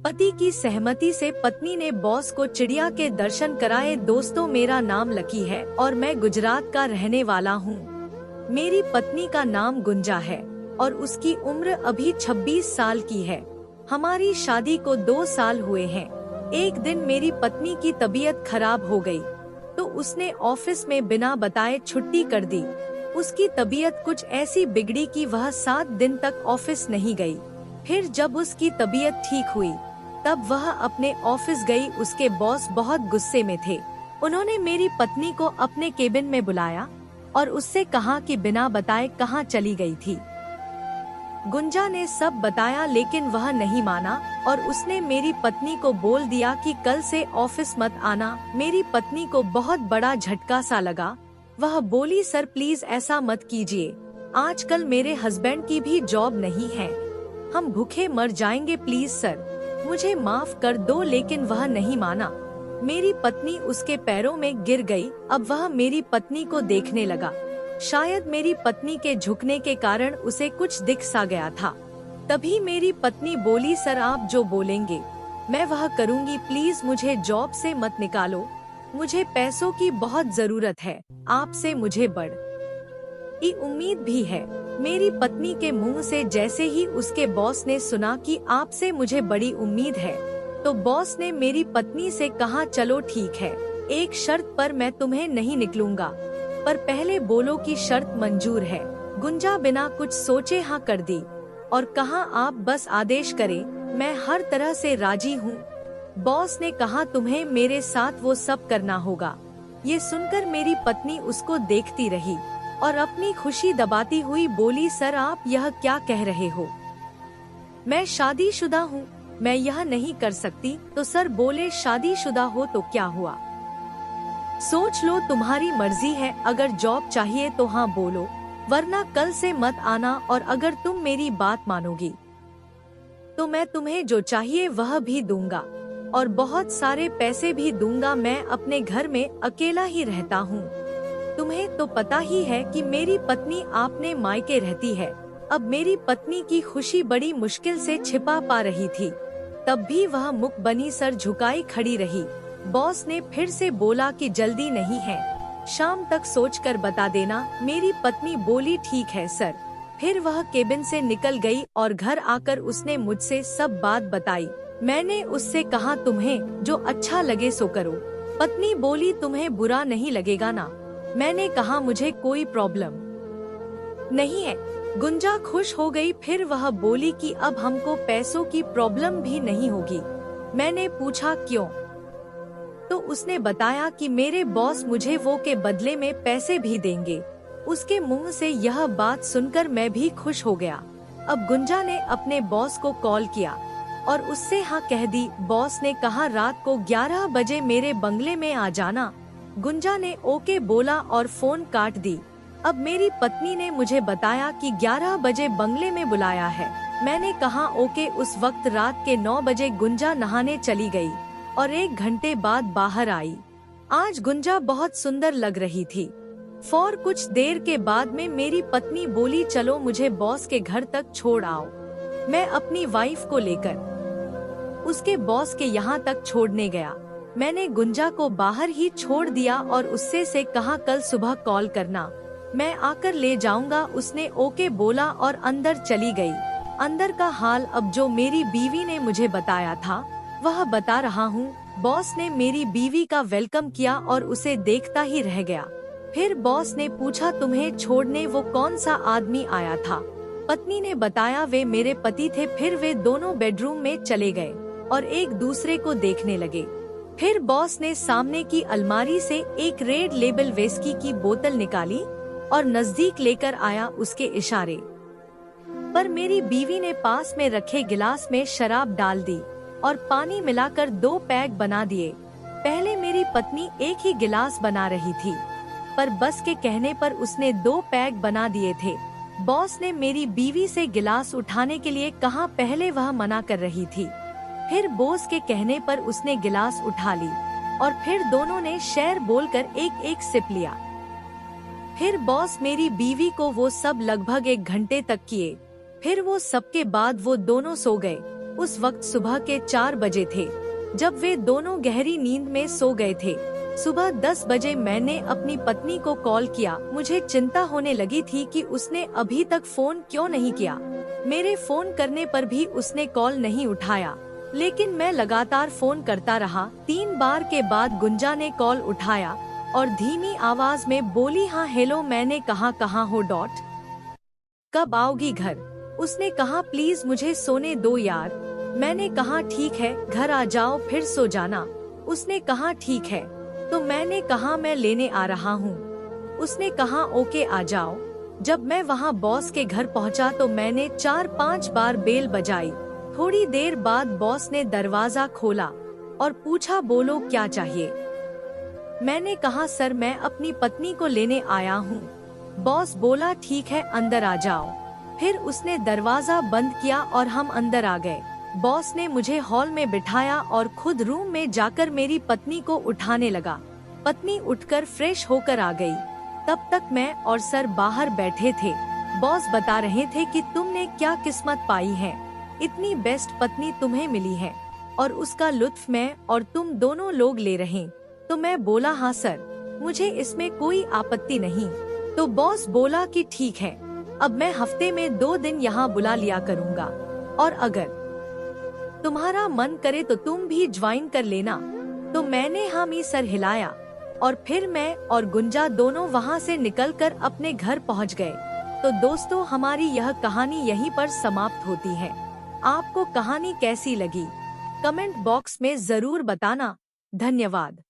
पति की सहमति से पत्नी ने बॉस को चिड़िया के दर्शन कराए। दोस्तों, मेरा नाम लकी है और मैं गुजरात का रहने वाला हूँ। मेरी पत्नी का नाम गुंजा है और उसकी उम्र अभी 26 साल की है। हमारी शादी को 2 साल हुए हैं। एक दिन मेरी पत्नी की तबीयत खराब हो गई, तो उसने ऑफिस में बिना बताए छुट्टी कर दी। उसकी तबीयत कुछ ऐसी बिगड़ी कि वह 7 दिन तक ऑफिस नहीं गई। फिर जब उसकी तबीयत ठीक हुई, तब वह अपने ऑफिस गई। उसके बॉस बहुत गुस्से में थे। उन्होंने मेरी पत्नी को अपने केबिन में बुलाया और उससे कहा कि बिना बताए कहाँ चली गई थी। गुंजा ने सब बताया, लेकिन वह नहीं माना और उसने मेरी पत्नी को बोल दिया कि कल से ऑफिस मत आना। मेरी पत्नी को बहुत बड़ा झटका सा लगा। वह बोली, सर प्लीज ऐसा मत कीजिए। आजकल मेरे हस्बैंड की भी जॉब नहीं है, हम भूखे मर जाएंगे, प्लीज सर मुझे माफ कर दो। लेकिन वह नहीं माना। मेरी पत्नी उसके पैरों में गिर गई। अब वह मेरी पत्नी को देखने लगा। शायद मेरी पत्नी के झुकने के कारण उसे कुछ दिख सा गया था। तभी मेरी पत्नी बोली, सर आप जो बोलेंगे मैं वह करूंगी, प्लीज मुझे जॉब से मत निकालो। मुझे पैसों की बहुत जरूरत है, आपसे मुझे बड़ी उम्मीद भी है। मेरी पत्नी के मुंह से जैसे ही उसके बॉस ने सुना कि आपसे मुझे बड़ी उम्मीद है, तो बॉस ने मेरी पत्नी से कहा, चलो ठीक है, एक शर्त पर मैं तुम्हें नहीं निकलूंगा, पर पहले बोलो कि शर्त मंजूर है। गुंजा बिना कुछ सोचे हाँ कर दी और कहा, आप बस आदेश करें, मैं हर तरह से राजी हूँ। बॉस ने कहा, तुम्हें मेरे साथ वो सब करना होगा। ये सुनकर मेरी पत्नी उसको देखती रही और अपनी खुशी दबाती हुई बोली, सर आप यह क्या कह रहे हो, मैं शादीशुदा हूँ, मैं यह नहीं कर सकती। तो सर बोले, शादीशुदा हो तो क्या हुआ, सोच लो, तुम्हारी मर्जी है। अगर जॉब चाहिए तो हाँ बोलो, वरना कल से मत आना। और अगर तुम मेरी बात मानोगी तो मैं तुम्हें जो चाहिए वह भी दूंगा और बहुत सारे पैसे भी दूंगा। मैं अपने घर में अकेला ही रहता हूँ। तुम्हें तो पता ही है कि मेरी पत्नी आपने मायके रहती है। अब मेरी पत्नी की खुशी बड़ी मुश्किल से छिपा पा रही थी, तब भी वह मुख बनी सर झुकाई खड़ी रही। बॉस ने फिर से बोला कि जल्दी नहीं है, शाम तक सोचकर बता देना। मेरी पत्नी बोली, ठीक है सर। फिर वह केबिन से निकल गई और घर आकर उसने मुझसे सब बात बताई। मैंने उससे कहा, तुम्हें जो अच्छा लगे सो करो। पत्नी बोली, तुम्हें बुरा नहीं लगेगा ना? मैंने कहा, मुझे कोई प्रॉब्लम नहीं है। गुंजा खुश हो गई। फिर वह बोली कि अब हमको पैसों की प्रॉब्लम भी नहीं होगी। मैंने पूछा क्यों? तो उसने बताया कि मेरे बॉस मुझे वो के बदले में पैसे भी देंगे। उसके मुंह से यह बात सुनकर मैं भी खुश हो गया। अब गुंजा ने अपने बॉस को कॉल किया और उससे हाँ कह दी। बॉस ने कहा, रात को 11 बजे मेरे बंगले में आ जाना। गुंजा ने ओके बोला और फोन काट दी। अब मेरी पत्नी ने मुझे बताया कि 11 बजे बंगले में बुलाया है। मैंने कहा ओके। उस वक्त रात के 9 बजे गुंजा नहाने चली गई और 1 घंटे बाद बाहर आई। आज गुंजा बहुत सुंदर लग रही थी। कुछ देर के बाद में मेरी पत्नी बोली, चलो मुझे बॉस के घर तक छोड़ आओ। मैं अपनी वाइफ को लेकर उसके बॉस के यहाँ तक छोड़ने गया। मैंने गुंजा को बाहर ही छोड़ दिया और उससे से कहा, कल सुबह कॉल करना, मैं आकर ले जाऊंगा। उसने ओके बोला और अंदर चली गई। अंदर का हाल अब जो मेरी बीवी ने मुझे बताया था वह बता रहा हूँ। बॉस ने मेरी बीवी का वेलकम किया और उसे देखता ही रह गया। फिर बॉस ने पूछा, तुम्हें छोड़ने वो कौन सा आदमी आया था? पत्नी ने बताया, वे मेरे पति थे। फिर वे दोनों बेडरूम में चले गए और एक दूसरे को देखने लगे। फिर बॉस ने सामने की अलमारी से एक रेड लेबल विस्की की बोतल निकाली और नजदीक लेकर आया। उसके इशारे पर मेरी बीवी ने पास में रखे गिलास में शराब डाल दी और पानी मिलाकर 2 पैग बना दिए। पहले मेरी पत्नी एक ही गिलास बना रही थी, पर बस के कहने पर उसने 2 पैग बना दिए थे। बॉस ने मेरी बीवी से गिलास उठाने के लिए कहा, पहले वह मना कर रही थी। फिर बॉस के कहने पर उसने गिलास उठा ली और फिर दोनों ने शेर बोलकर एक एक सिप लिया। फिर बॉस मेरी बीवी को वो सब लगभग 1 घंटे तक किए। फिर वो सबके बाद वो दोनों सो गए। उस वक्त सुबह के 4 बजे थे, जब वे दोनों गहरी नींद में सो गए थे। सुबह 10 बजे मैंने अपनी पत्नी को कॉल किया। मुझे चिंता होने लगी थी कि उसने अभी तक फोन क्यों नहीं किया। मेरे फोन करने पर भी उसने कॉल नहीं उठाया, लेकिन मैं लगातार फोन करता रहा। 3 बार के बाद गुंजा ने कॉल उठाया और धीमी आवाज में बोली, हाँ हेलो। मैंने कहा, कहाँ हो डॉट, कब आओगी घर? उसने कहा, प्लीज मुझे सोने दो यार। मैंने कहा, ठीक है, घर आ जाओ फिर सो जाना। उसने कहा, ठीक है। तो मैंने कहा, मैं लेने आ रहा हूँ। उसने कहा, ओके आ जाओ। जब मैं वहाँ बॉस के घर पहुँचा तो मैंने 4-5 बार बेल बजाई। थोड़ी देर बाद बॉस ने दरवाजा खोला और पूछा, बोलो क्या चाहिए? मैंने कहा, सर मैं अपनी पत्नी को लेने आया हूँ। बॉस बोला, ठीक है अंदर आ जाओ। फिर उसने दरवाजा बंद किया और हम अंदर आ गए। बॉस ने मुझे हॉल में बिठाया और खुद रूम में जाकर मेरी पत्नी को उठाने लगा। पत्नी उठकर फ्रेश होकर आ गई। तब तक मैं और सर बाहर बैठे थे। बॉस बता रहे थे कि तुमने क्या किस्मत पाई है, इतनी बेस्ट पत्नी तुम्हें मिली है और उसका लुत्फ मैं और तुम दोनों लोग ले रहे। तो मैं बोला, हाँ सर, मुझे इसमें कोई आपत्ति नहीं। तो बॉस बोला कि ठीक है, अब मैं हफ्ते में 2 दिन यहाँ बुला लिया करूँगा और अगर तुम्हारा मन करे तो तुम भी ज्वाइन कर लेना। तो मैंने हामी सर हिलाया और फिर मैं और गुंजा दोनों वहाँ से निकलकर अपने घर पहुँच गए। तो दोस्तों, हमारी यह कहानी यहीं पर समाप्त होती है। आपको कहानी कैसी लगी? कमेंट बॉक्स में जरूर बताना। धन्यवाद।